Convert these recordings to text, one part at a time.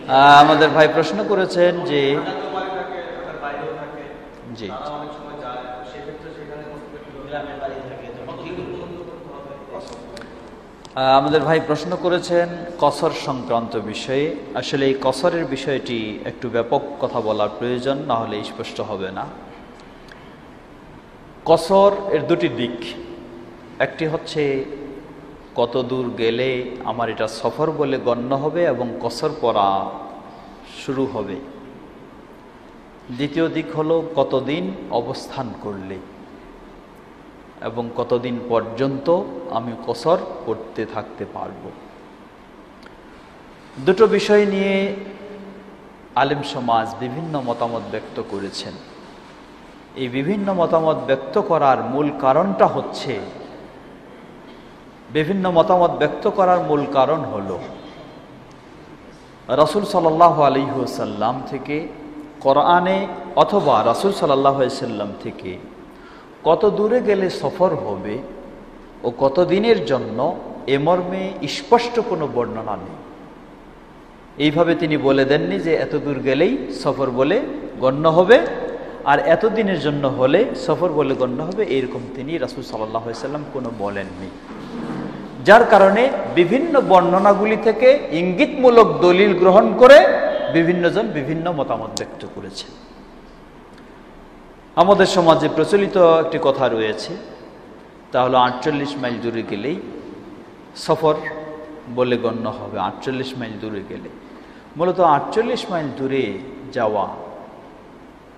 আমাদের ভাই প্রশ্ন করেছেন যে জি আমাদের ভাই প্রশ্ন করেছেন কসর সংক্রান্ত বিষয়ে। আসলে এই কসরের বিষয়টি একটু ব্যাপক কথা বলার প্রয়োজন, না হলে স্পষ্ট হবে না। কসর এর দুটি দিক, একটি হচ্ছে কত দূর গেলে আমার এটা সফর বলে গণ্য হবে এবং কসর পড়া শুরু হবে। দ্বিতীয় দিক হলো কতদিন অবস্থান করলে এবং কতদিন পর্যন্ত আমি কসর করতে থাকতে পারব। দুটো বিষয় নিয়ে আলেম সমাজ বিভিন্ন মতামত ব্যক্ত করেছেন। এই বিভিন্ন মতামত ব্যক্ত করার মূল কারণটা হচ্ছে, বিভিন্ন মতামত ব্যক্ত করার মূল কারণ হলো রাসূল সাল্লাল্লাহু আলাইহি ওয়াসাল্লাম থেকে কোরআনে অথবা রাসূল সাল্লাল্লাহু আলাইহি ওয়াসাল্লাম থেকে কত দূরে গেলে সফর হবে ও কত দিনের জন্য এ মর্মে স্পষ্ট কোনো বর্ণনা নেই। এইভাবে তিনি বলে দেননি যে এত দূর গেলেই সফর বলে গণ্য হবে আর এত দিনের জন্য হলে সফর বলে গণ্য হবে, এরকম তিনি রাসূল সাল্লাল্লাহু আলাইহি ওয়াসাল্লাম কোনো বলেননি। যার কারণে বিভিন্ন বর্ণনাগুলি থেকে ইঙ্গিতমূলক দলিল গ্রহণ করে বিভিন্নজন বিভিন্ন মতামত ব্যক্ত করেছেন। আমাদের সমাজে প্রচলিত একটি কথা রয়েছে, তা হলো 48 মাইল দূরে গেলেই সফর বলে গণ্য হবে। 48 মাইল দূরে গেলে, মূলত 48 মাইল দূরে যাওয়া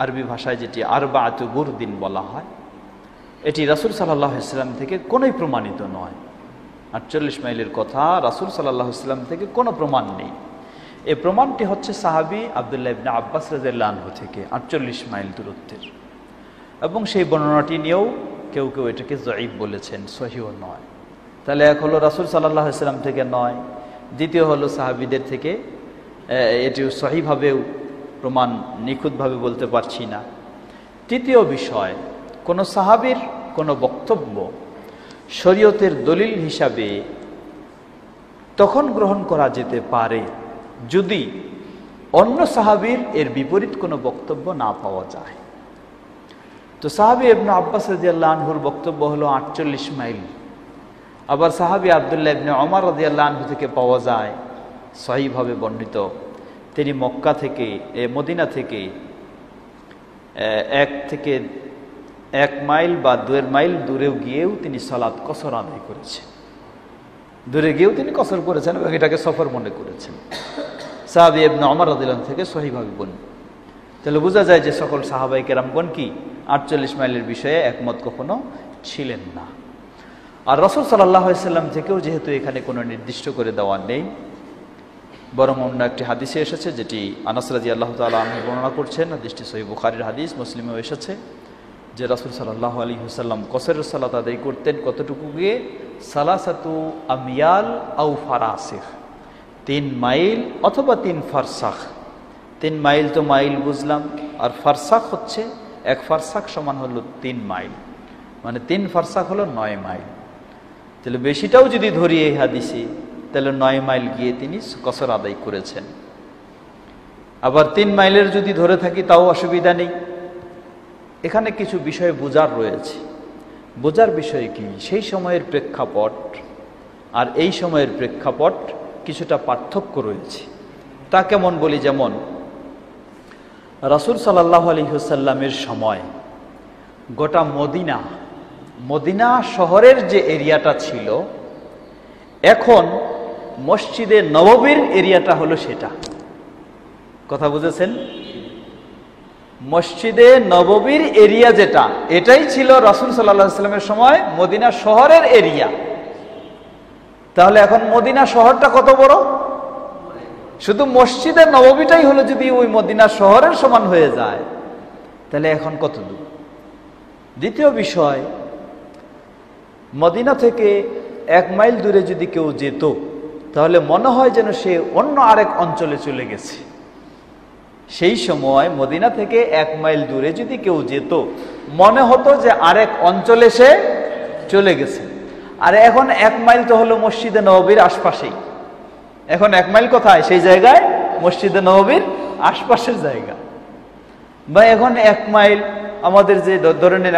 আরবি ভাষায় যেটি আরবাআতু বুরদিন বলা হয়, এটি রাসূল সাল্লাল্লাহু আলাইহি ওয়াসাল্লাম থেকে কোনোই প্রমাণিত নয়। 48 মাইলের কথা রাসূল সাল্লাল্লাহু আলাইহি ওয়াসাল্লাম থেকে কোনো প্রমাণ নেই। এই প্রমাণটি হচ্ছে সাহাবী আব্দুল্লাহ ইবনে আব্বাস রাদিয়াল্লাহু আনহু থেকে 48 মাইল দূরত্বের, এবং সেই বর্ণনাটি নিয়েও কেউ কেউ এটাকে যঈফ বলেছেন, সহিহ নয়। তাহলে এক হলো রাসূল সাল্লাল্লাহু আলাইহি ওয়াসাল্লাম থেকে নয়, দ্বিতীয় হলো সাহাবীদের থেকে এটিও সহিভাবেও প্রমাণ নিখুঁতভাবে বলতে পারছি না। তৃতীয় বিষয়, কোনো সাহাবীর কোনো বক্তব্য শরীয়তের দলিল হিসাবে তখন গ্রহণ করা যেতে পারে যদি অন্য সাহাবীর এর বিপরীত কোনো বক্তব্য না পাওয়া যায়। তো সাহাবী ইবনে আব্বাস রাদিয়াল্লাহু আনহুর বক্তব্য হলো 48 মাইল। আবার সাহাবী আব্দুল্লাহ ইবনে ওমর রাদিয়াল্লাহু আনহু থেকে পাওয়া যায় সহিভাবে বর্ণিত, তিনি মক্কা থেকে মদিনা থেকে 1 মাইল বা 2 মাইল দূরেও গিয়েও তিনি সালাত কসর আদায় করেছেন। দূরে গিয়েও তিনি কসর করেছেন এবং এটাকে সফর মনে করেছেন। সাহাবী ইবনে ওমর রাদিয়াল্লাহু আনহু থেকে সহিভাবে বর্ণিত। তাহলে বোঝা যায় যে সকল সাহাবায়ে কেরামগণ কি 48 মাইলের বিষয়ে একমত কখনো ছিলেন না। আর রাসূল সাল্লাল্লাহু আলাইহি ওয়াসাল্লাম থেকেও যেহেতু এখানে কোনো নির্দিষ্ট করে দেওয়া নেই, বরং অন্য একটি হাদিসে এসেছে যেটি আনাস রাদিয়াল্লাহু তাআলা আনহু বর্ণনা করছেন, হাদিসটি সহিহ বুখারীর হাদিস, মুসলিমেও এসেছে যে রাসূল সাল্লাল্লাহু আলাইহি ওয়াসাল্লাম কসরের সালাত আদায় করতেন কতটুকু গিয়ে, সালাসাতু আময়াল আও ফারাসিখ, 3 মাইল অথবা 3 ফারসাখ। 3 মাইল তো মাইল বুঝলাম, আর ফারসাখ হচ্ছে 1 ফারসাখ সমান হলো 3 মাইল, মানে 3 ফারসাখ হলো 9 মাইল। তাহলে বেশিটাও যদি ধরি এই হাদিসে, তাহলে 9 মাইল গিয়ে তিনি কসর আদায় করেছেন। আবার 3 মাইলের যদি ধরে থাকি তাও অসুবিধা নেই। এখানে কিছু বিষয় বোঝার রয়েছে। বোঝার বিষয় কি, সেই সময়ের প্রেক্ষাপট আর এই সময়ের প্রেক্ষাপট কিছুটা পার্থক্য রয়েছে। তা কেমন বলি, যেমন রাসূল সাল্লাল্লাহু আলাইহি ওয়াসাল্লামের সময় গোটা মদিনা শহরের যে এরিয়াটা ছিল, এখন মসজিদে নববীর এরিয়াটা হলো সেটা। কথা বুঝেছেন? মসজিদে নববীর এরিয়া যেটা, এটাই ছিল রাসূল সাল্লাল্লাহু আলাইহি ওয়াসাল্লামের সময় মদিনা শহরের এরিয়া। তাহলে এখন মদিনা শহরটা কত বড়? শুধু মসজিদে নববীটাই হলো যদি ওই মদিনা শহরের সমান হয়ে যায়, তাহলে এখন কত দূর? দ্বিতীয় বিষয়, মদিনা থেকে 1 মাইল দূরে যদি কেউ যেত, তাহলে মনে হয় যেন সে অন্য আরেক অঞ্চলে চলে গেছে। সেই সময় মদিনা থেকে 1 মাইল দূরে যদি কেউ যেত, মনে হতো যে আরেক অঞ্চলে সে চলে গেছে। আর এখন 1 মাইল তো হলো মসজিদে নববীর আশপাশেই, এখন 1 মাইল কোথায়? সেই জায়গায় মসজিদে নববীর আশপাশের জায়গা। বা এখন 1 মাইল আমাদের যে ধরে নেন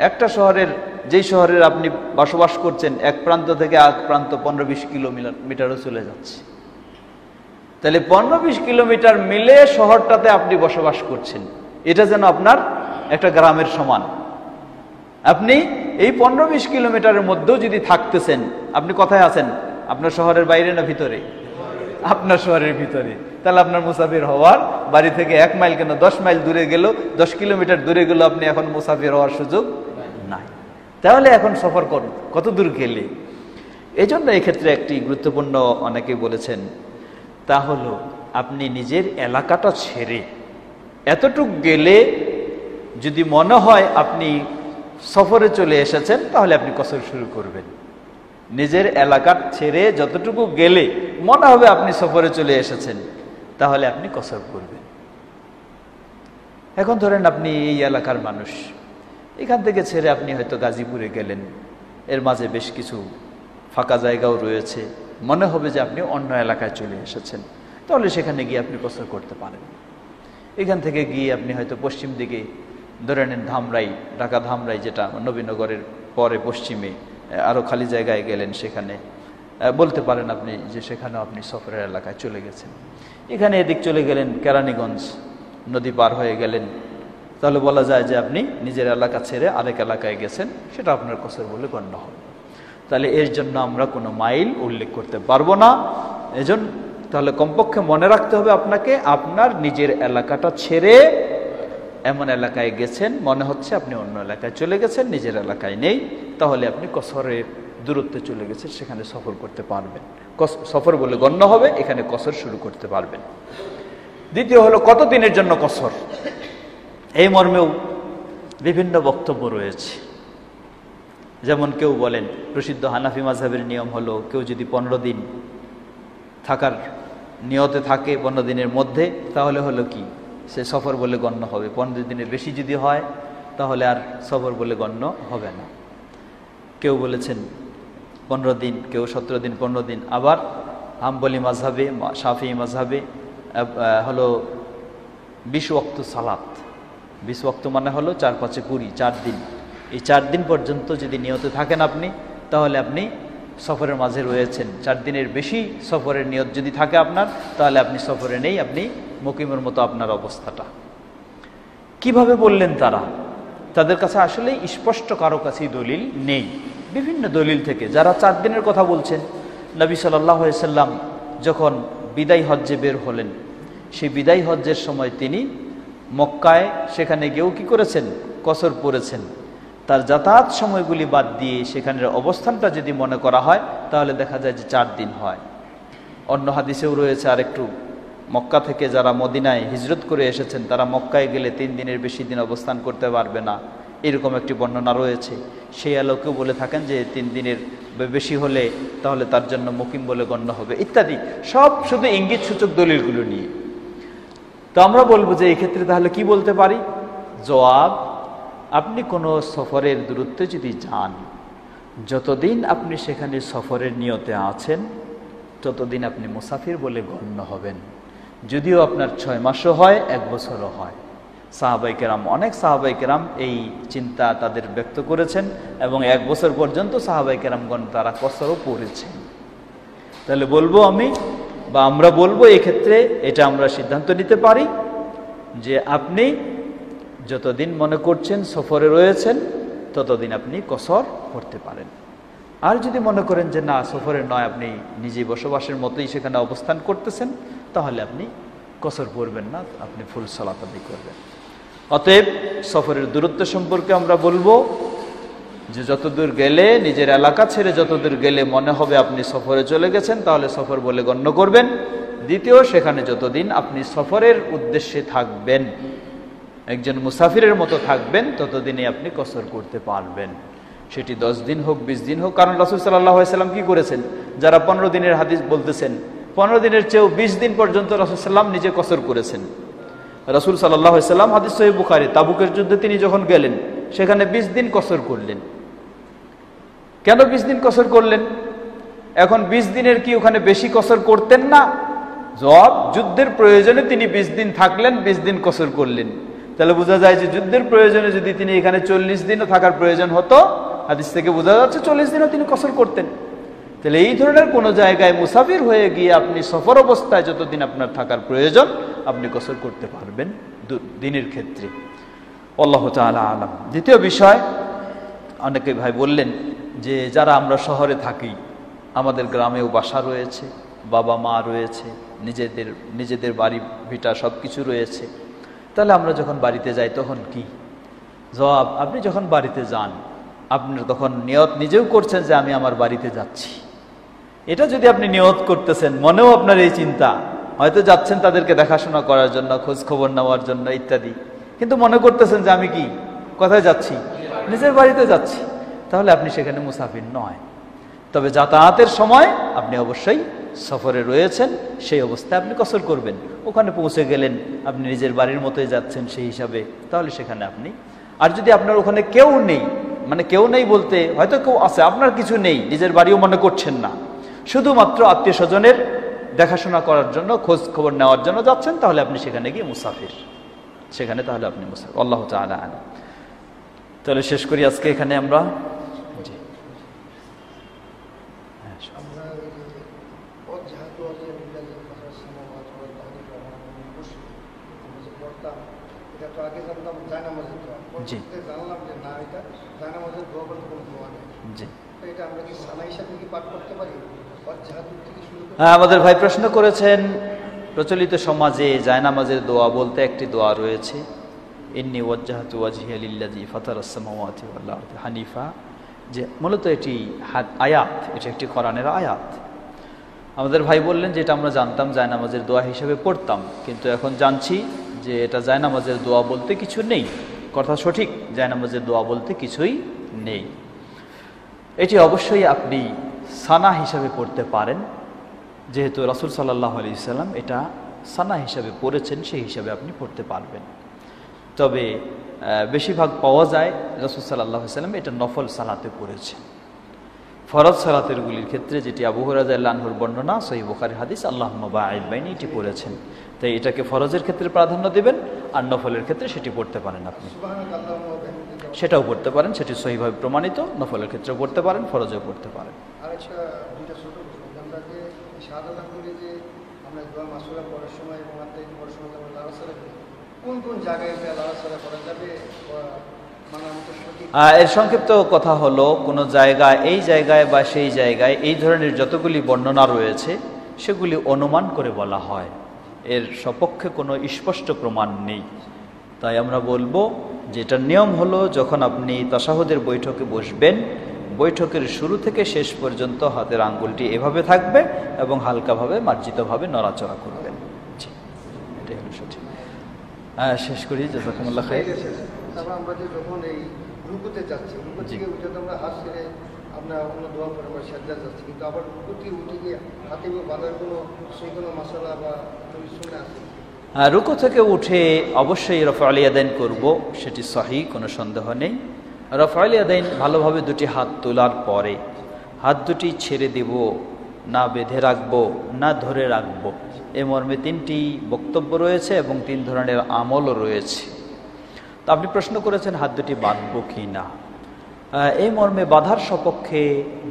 একটা শহরের যেই শহরের আপনি বসবাস করছেন, এক প্রান্ত থেকে এক প্রান্ত 15-20 কিলোমিটারও চলে যাচ্ছে। তাহলে 15-20 কিলোমিটার মিলে শহরটাতে আপনি বসবাস করছেন, এটা যেন আপনার একটা গ্রামের সমান। আপনি এই 15-20 কিলোমিটারের মধ্যেও যদি থাকতেছেন, আপনি কোথায় আছেন? আপনার শহরের বাইরে না ভিতরে? আপনার শহরের ভিতরে। তাহলে আপনার মুসাফির হওয়ার, বাড়ি থেকে 1 মাইল কেন 10 মাইল দূরে গেল, 10 কিলোমিটার দূরে গেল, আপনি এখন মুসাফির হওয়ার সুযোগ নাই। তাহলে এখন সফর করুন কত দূর গেলে। এই জন্য এক্ষেত্রে একটি গুরুত্বপূর্ণ অনেকে বলেছেন, তা হলো আপনি নিজের এলাকাটা ছেড়ে এতটুক গেলে যদি মনে হয় আপনি সফরে চলে এসেছেন, তাহলে আপনি কসর শুরু করবেন। নিজের এলাকা ছেড়ে যতটুকু গেলে মনে হবে আপনি সফরে চলে এসেছেন, তাহলে আপনি কসর করবেন। এখন ধরেন আপনি এই এলাকার মানুষ, এখান থেকে ছেড়ে আপনি হয়তো গাজীপুরে গেলেন, এর মাঝে বেশ কিছু ফাঁকা জায়গাও রয়েছে, মনে হবে যে আপনি অন্য এলাকায় চলে এসেছেন, তাহলে সেখানে গিয়ে আপনি কসর করতে পারেন। এখান থেকে গিয়ে আপনি হয়তো পশ্চিম দিকে ধরে নেন ধামরাই, ঢাকা ধামরাই, যেটা নবীনগরের পরে পশ্চিমে আরও খালি জায়গায় গেলেন, সেখানে বলতে পারেন আপনি যে সেখানেও আপনি সফরের এলাকায় চলে গেছেন। এখানে এদিক চলে গেলেন কেরানীগঞ্জ, নদী পার হয়ে গেলেন, তাহলে বলা যায় যে আপনি নিজের এলাকা ছেড়ে আরেক এলাকায় গেছেন, সেটা আপনার কসর বলে গণ্য হবে। তাহলে এর জন্য আমরা কোনো মাইল উল্লেখ করতে পারবো না। এজন্য তাহলে কমপক্ষে মনে রাখতে হবে আপনাকে, আপনার নিজের এলাকাটা ছেড়ে এমন এলাকায় গেছেন, মনে হচ্ছে আপনি অন্য এলাকায় চলে গেছেন, নিজের এলাকায় নেই, তাহলে আপনি কসরের দূরত্বে চলে গেছেন, সেখানে সফর করতে পারবেন, সফর বলে গণ্য হবে, এখানে কসর শুরু করতে পারবেন। দ্বিতীয় হলো কত দিনের জন্য কসর, এই মর্মেও বিভিন্ন বক্তব্য রয়েছে। যেমন কেউ বলেন, প্রসিদ্ধ হানাফি মাযহাবের নিয়ম হলো, কেউ যদি 15 দিন থাকার নিয়তে থাকে 15 দিনের মধ্যে, তাহলে হলো কি সে সফর বলে গণ্য হবে। 15 দিনের বেশি যদি হয় তাহলে আর সফর বলে গণ্য হবে না। কেউ বলেছেন 15 দিন, কেউ 17 দিন, 15 দিন। আবার হাম্বলি মাযহাবে, শাফিঈ মাযহাবে হলো 20 ওয়াক্ত সালাত। 20 ওয়াক্ত মানে হলো 4 5 20, 4 দিন। এই 4 দিন পর্যন্ত যদি নিয়তে থাকেন আপনি, তাহলে আপনি সফরের মাঝে রয়েছেন। 4 দিনের বেশি সফরের নিয়ত যদি থাকে আপনার, তাহলে আপনি সফরে নেই, আপনি মুকিমের মতো আপনার অবস্থাটা। কিভাবে বললেন তারা? তাদের কাছে আসলে স্পষ্ট কারো কাছেই দলিল নেই। বিভিন্ন দলিল থেকে যারা 4 দিনের কথা বলছেন, নবী সাল্লাল্লাহু আলাইহি সাল্লাম যখন বিদায় হজ্জে বের হলেন, সেই বিদায় হজ্জের সময় তিনি মক্কায় সেখানে গিয়েও কি করেছেন? কসর পড়েছেন। তার যাতায়াত সময়গুলি বাদ দিয়ে সেখানের অবস্থানটা যদি মনে করা হয়, তাহলে দেখা যায় যে 4 দিন হয়। অন্য হাদিসেও রয়েছে আরেকটু, মক্কা থেকে যারা মদিনায় হিজরত করে এসেছেন, তারা মক্কায় গেলে 3 দিনের বেশি দিন অবস্থান করতে পারবে না, এরকম একটি বর্ণনা রয়েছে। সেই আলোকেও বলে থাকেন যে 3 দিনের বেশি হলে তাহলে তার জন্য মুকিম বলে গণ্য হবে, ইত্যাদি। সব শুধু ইঙ্গিত সূচক দলিলগুলো নিয়ে। তো আমরা বলবো যে এই ক্ষেত্রে তাহলে কি বলতে পারি? জবাব, আপনি কোনো সফরের দূরত্বে যদি যান, যতদিন আপনি সেখানে সফরের নিয়তে আছেন, ততদিন আপনি মুসাফির বলে গণ্য হবেন। যদিও আপনার 6 মাসও হয়, 1 বছরও হয়। সাহাবায়ে কেরাম, অনেক সাহাবায়ে কেরাম এই চিন্তা তাদের ব্যক্ত করেছেন, এবং 1 বছর পর্যন্ত সাহাবায়ে কেরামগণ তারা কসরও পড়েছেন। তাহলে বলবো আমি, বা আমরা বলবো এক্ষেত্রে এটা আমরা সিদ্ধান্ত নিতে পারি যে আপনি যতদিন মনে করছেন সফরে রয়েছেন, ততদিন আপনি কসর করতে পারেন। আর যদি মনে করেন যে না, সফরে নয়, আপনি নিজে বসবাসের মতোই সেখানে অবস্থান করতেছেন, তাহলে আপনি কসর করবেন না, আপনি ফুল সালাত আদায় করবেন। অতএব সফরের দূরত্ব সম্পর্কে আমরা বলবো যে যতদূর গেলে, নিজের এলাকা ছেড়ে যতদূর গেলে মনে হবে আপনি সফরে চলে গেছেন, তাহলে সফর বলে গণ্য করবেন। দ্বিতীয়, সেখানে যতদিন আপনি সফরের উদ্দেশ্যে থাকবেন, একজন মুসাফিরের মতো থাকবেন, ততদিনে আপনি কসর করতে পারবেন। সেটি 10 দিন হোক, 20 দিন হোক। কারণ রাসূল সাল্লাল্লাহু আলাইহি সাল্লাম কি করেছেন? যারা 15 দিনের হাদিস বলতেছেন, 15 দিনের চেয়েও 20 দিন পর্যন্ত রাসূল সাল্লাম নিজে কসর করেছেন। রাসূল সাল্লাল্লাহু আলাইহি সাল্লাম, হাদিস সহিহ বুখারী, তাবুকের যুদ্ধে তিনি যখন গেলেন, সেখানে 20 দিন কসর করলেন। কেন 20 দিন কসর করলেন? এখন 20 দিনের কি ওখানে বেশি কসর করতেন না? জবাব, যুদ্ধের প্রয়োজনে তিনি 20 দিন থাকলেন, 20 দিন কসর করলেন। তাহলে বোঝা যায় যে যুদ্ধের প্রয়োজনে যদি তিনি এখানে 40 দিনও থাকার প্রয়োজন হতো, হাদিস থেকে বোঝা যাচ্ছে 40 দিনও তিনি কসর করতেন। তাহলে এই ধরনের কোনো জায়গায় মুসাফির হয়ে গিয়ে আপনি সফর অবস্থায় যতদিন আপনার থাকার প্রয়োজন আপনি কসর করতে পারবেন দিনের ক্ষেত্রে। আল্লাহু তাআলা আলাম। দ্বিতীয় বিষয়, অনেকে ভাই বললেন যে যারা আমরা শহরে থাকি, আমাদের গ্রামেও বাসা রয়েছে, বাবা মা রয়েছে, নিজেদের বাড়ি ভিটা সব কিছু রয়েছে, তাহলে আমরা যখন বাড়িতে যাই তখন কি? জবাব, আপনি যখন বাড়িতে যান আপনার তখন নিয়ত নিজেও করছেন যে আমি আমার বাড়িতে যাচ্ছি। এটা যদি আপনি নিয়ত করতেছেন, মনেও আপনার এই চিন্তা, হয়তো যাচ্ছেন তাদেরকে দেখাশোনা করার জন্য, খোঁজ খবর নেওয়ার জন্য ইত্যাদি, কিন্তু মনে করতেছেন যে আমি কি কোথায় যাচ্ছি? নিজের বাড়িতে যাচ্ছি, তাহলে আপনি সেখানে মুসাফির নয়। তবে যাতায়াতের সময় আপনি অবশ্যই সফরে রয়েছেন, সেই অবস্থায় আপনি কসর করবেন। ওখানে পৌঁছে গেলেন, আপনি নিজের বাড়ির মতোই যাচ্ছেন সেই হিসাবে, তাহলে সেখানে আপনি। আর যদি আপনার ওখানে কেউ নেই, মানে কেউ নেই বলতে হয়তো কেউ আছে, আপনার কিছু নেই, নিজের বাড়িও মনে করছেন না, শুধুমাত্র আত্মীয় স্বজনের দেখাশোনা করার জন্য, খোঁজ খবর নেওয়ার জন্য যাচ্ছেন, তাহলে আপনি সেখানে গিয়ে মুসাফির, সেখানে তাহলে আপনি মুসাফির। আল্লাহু তাআলা আলাম। তাহলে শেষ করি আজকে এখানে আমরা। আমাদের ভাই প্রশ্ন করেছেন, প্রচলিত সমাজে জায়নামাজের দোয়া বলতে একটি দোয়া রয়েছে, ইন্নী ওয়াজ্জাহতু ওয়াজহিয়া লিল্লাযী ফাতারাস সামাওয়াতি ওয়াল আরদি হানিফা, যে মূলত এটি আয়াত, এটি একটি কোরআনের আয়াত। আমাদের ভাই বললেন যে এটা আমরা জানতাম জায়নামাজের দোয়া হিসেবে পড়তাম, কিন্তু এখন জানছি যে এটা জায়নামাজের দোয়া বলতে কিছু নেই। কথা সঠিক, জায়নামাজের দোয়া বলতে কিছুই নেই। এটি অবশ্যই আপনি সানা হিসাবে পড়তে পারেন, যেহেতু রাসূল সাল্লাল্লাহু আলাইহি সাল্লাম এটা সানা হিসাবে পড়েছেন, সেই হিসাবে আপনি পড়তে পারবেন। তবে বেশিরভাগ পাওয়া যায় রাসূল সাল্লাল্লাহু আলাইহি সাল্লাম এটা নফল সালাতে পড়েছেন। ফরজ সালাতের গুলির ক্ষেত্রে যেটি আবু হুরায়রা রাদিয়াল্লাহু আনহুর বর্ণনা, সহিহ বুখারী হাদিস, আল্লাহুম্মা বাঈদ বাইনি, এটি পড়েছেন। তাই এটাকে ফরজের ক্ষেত্রে প্রাধান্য দিবেন, আর নফলের ক্ষেত্রে সেটি পড়তে পারেন আপনি, সেটাও পড়তে পারেন, সেটি সহিভাবে প্রমাণিত। নফলের ক্ষেত্রেও পড়তে পারেন, ফরজেও পড়তে পারেন। এর সংক্ষিপ্ত কথা হলো, কোন জায়গায়, এই জায়গায় বা সেই জায়গায়, এই ধরনের যতগুলি বর্ণনা রয়েছে সেগুলি অনুমান করে বলা হয়, এর সপক্ষে কোনো স্পষ্ট প্রমাণ নেই। তাই আমরা বলবো যে এটার নিয়ম হলো, যখন আপনি তাশাহুদের বৈঠকে বসবেন, বৈঠকের শুরু থেকে শেষ পর্যন্ত হাতের আঙ্গুলটি এভাবে থাকবে এবং হালকাভাবে মার্জিতভাবে নড়াচড়া করবেন। এটাই হলো সঠিক। শেষ করি, জাযাকুমুল্লাহ খাইর। আমরা যে যখন এই রুকুতে যাচ্ছি, রুকু থেকে উঠে তো আমরা হাত ছেড়ে আমরা অন্য দোয়া করে আমরা সাজদা যাচ্ছি, কিন্তু আবার রুকু থেকে উঠে গিয়ে হাতে বাঁধার সেই কোনো মশলা বা সুন্নাহ আছে? রুকু থেকে উঠে অবশ্যই রফউল ইয়াদাইন করব, সেটি সহিহ, কোনো সন্দেহ নেই। রফউল ইয়াদাইন ভালোভাবে দুটি হাত তোলার পরে হাত দুটি ছেড়ে দেব, না বেঁধে রাখবো, না ধরে রাখবো, এ মর্মে 3টি বক্তব্য রয়েছে এবং 3 ধরনের আমলও রয়েছে। তো আপনি প্রশ্ন করেছেন হাত দুটি বাঁধবো কি না। এই মর্মে বাঁধার সপক্ষে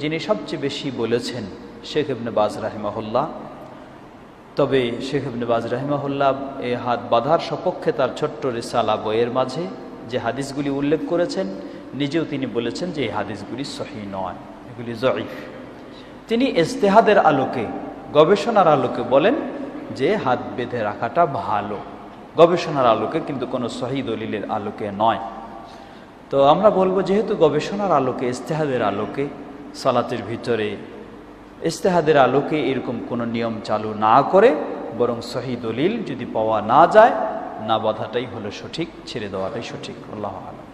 যিনি সবচেয়ে বেশি বলেছেন শেখ ইবনে বাজ রাহিমাহুল্লাহ। তবে শেখ ইবনে বাজ রাহিমাহুল্লাহ এই হাত বাঁধার সপক্ষে তার ছোট্ট রিসালা বইয়ের মাঝে যে হাদিসগুলি উল্লেখ করেছেন, নিজেও তিনি বলেছেন যে এই হাদিসগুলি সহিহ নয়, এগুলি জঈফ। তিনি ইজতিহাদের আলোকে, গবেষণার আলোকে বলেন যে হাত বেঁধে রাখাটা ভালো, গবেষণার আলোকে, কিন্তু কোনো সহিহ দলিলের আলোকে নয়। তো আমরা বলবো, যেহেতু গবেষণার আলোকে, ইজতিহাদের আলোকে, সালাতের ভিতরে ইজতিহাদের আলোকে এরকম কোনো নিয়ম চালু না করে, বরং সহিহ দলিল যদি পাওয়া না যায়, না বাঁধাটাই হলো সঠিক, ছেড়ে দেওয়াটাই সঠিক। আল্লাহু আ'লাম।